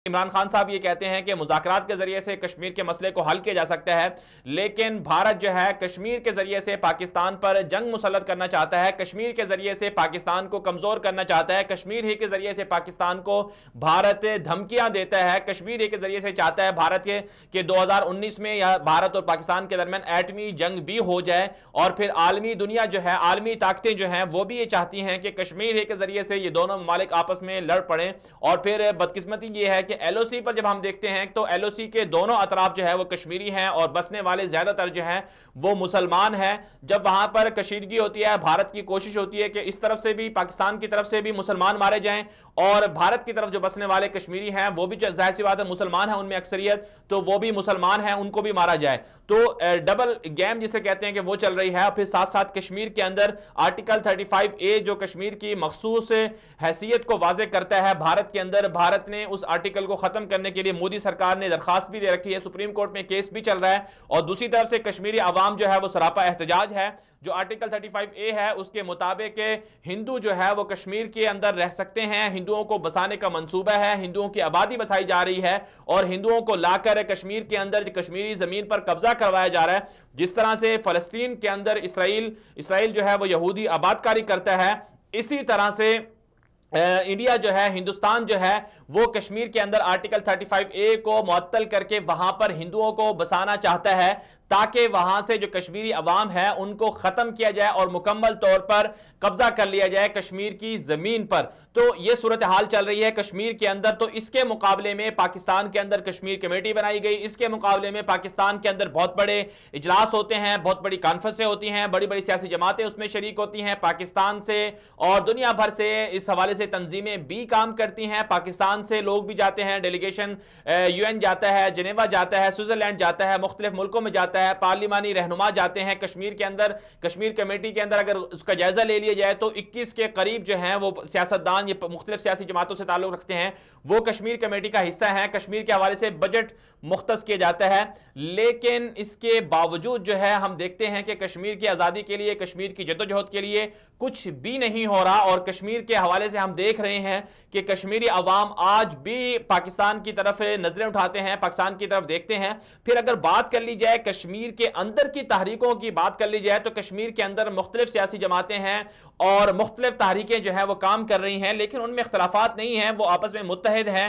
عمران خان صاحب یہ کہتے ہیں کہ مذاکرات کے ذریعے سے کشمیر کے مسئلے کو حل کیا جا سکتا ہے، لیکن بھارت جو ہے کشمیر کے ذریعے سے پاکستان پر جنگ مسلط کرنا چاہتا ہے، کشمیر کے ذریعے سے پاکستان کو کمزور کرنا چاہتا ہے، کشمیر ہی کے ذریعے سے پاکستان کو بھارت دھمکیاں دیتا ہے، کشمیر ہی کے ذریعے سے چاہتا ہے بھارت کہ 2019 میں یا بھارت اور پاکستان کے درمیان ایٹمی جنگ بھی ہو جائے، اور پھر عالمی دنیا جو ہے، عالمی طاقتیں جو ہیں وہ بھی یہ چاہتی ہیں کہ کشمیر ہی کے ذریعے سے یہ دونوں ممالک آپس میں لڑ پڑیں۔ اور پھر بدقسمتی یہ ہے کہ ایل او سی پر جب ہم دیکھتے ہیں تو ایل او سی کے دونوں اطراف جو ہے وہ کشمیری ہیں اور بسنے والے زیادہ تر جو ہیں وہ مسلمان ہیں۔ جب وہاں پر کشیدگی ہوتی ہے، بھارت کی کوشش ہوتی ہے کہ اس طرف سے بھی، پاکستان کی طرف سے بھی مسلمان مارے جائیں، اور بھارت کی طرف جو بسنے والے کشمیری ہیں وہ بھی ظاہر سی بات ہے مسلمان ہیں، ان میں اکثریت، تو وہ بھی مسلمان ہیں، ان کو بھی مارا جائے۔ تو ڈبل گیم جسے کہتے ہیں کہ وہ چل رہی ہے۔ پھر ساتھ ساتھ کشمیر کے اندر آرٹیکل 35A جو کشمیر کی مخصوص حیثیت کو واضح کرتا ہے بھارت کے اندر، بھارت نے اس آرٹیکل کو ختم کرنے کے لیے مودی سرکار نے درخواست بھی دے رکھی ہے، سپریم کورٹ میں کیس بھی چل رہا ہے، اور دوسری طرف سے کشمیری عوام جو ہے وہ سراپا احتجاج ہے۔ جو آرٹیکل 35A ہے اس کے مطابق ہندو جو ہے وہ کشمیر کے اندر رہ سکتے ہیں، ہندوؤں کو بسانے کا منصوبہ ہے، ہندوؤں کی آبادی بسائی جا رہی ہے، اور ہندوؤں کو لا کر کشمیر کے اندر کشمیری زمین پر قبضہ کروایا جا رہا ہے، جس طرح سے فلسطین کے اندر اسرائیل جو ہے وہ یہودی آبادکاری کرتا ہے، اسی طرح سے انڈیا جو ہے، ہندوستان جو ہے وہ کشمیر کے اندر آرٹیکل 35A کو معطل کر کے وہاں پر ہندوؤں کو بسانا چاہتا ہے، تاکہ وہاں سے جو کشمیری عوام ہے ان کو ختم کیا جائے اور مکمل طور پر قبضہ کر لیا جائے کشمیر کی زمین پر۔ تو یہ صورتحال چل رہی ہے کشمیر کے اندر۔ تو اس کے مقابلے میں پاکستان کے اندر کشمیر کمیٹی بنائی گئی، اس کے مقابلے میں پاکستان کے اندر بہت بڑے اجلاس ہوتے ہیں، بہت بڑی کانفرنسیں ہوتی ہیں، بڑی بڑی سیاسی جماعتیں اس میں شریک ہوتی ہیں، پاکستان سے اور دنیا بھر سے اس حوالے سے تنظیمیں بھی کام کرتی ہیں، پاکستان سے لوگ بھی جاتے ہیں، ڈیلیگیشن UN جاتا ہے، جنیوا جاتا ہے، سوئٹزرلینڈ جاتا ہے، مختلف ملکوں میں جاتا ہے، پارلیمانی رہنما جاتے ہیں کشمیر کے اندر۔ کشمیر کمیٹی کے اندر اگر اس کا جائزہ لے لیا جائے تو 21 کے قریب جو ہیں وہ سیاستدان، یہ مختلف سیاسی جماعتوں سے تعلق رکھتے ہیں، وہ کشمیر کمیٹی کا حصہ ہیں۔ کشمیر کے حوالے سے بجٹ مختص کیا جاتا ہے، لیکن اس کے باوجود جو ہے ہم دیکھتے ہیں کہ کشمیر کی آزادی کے لیے، کشمیر کی جدوجہد کے لیے کچھ بھی نہیں ہو رہا، اور کشمیر کے حوالے سے ہم دیکھ رہے ہیں کہ کشمیری عوام آج بھی پاکستان کی طرف نظریں اٹھاتے ہیں، پاکستان کی طرف دیکھتے ہیں۔ پھر اگر بات کر لی جائے کشمیر کے اندر کی تحریکوں کی بات کر لی جائے تو کشمیر کے اندر مختلف سیاسی جماعتیں ہیں اور مختلف تحریکیں جو ہیں وہ کام کر رہی ہیں، لیکن ان میں اختلافات نہیں ہیں، وہ آپس میں متحد ہیں۔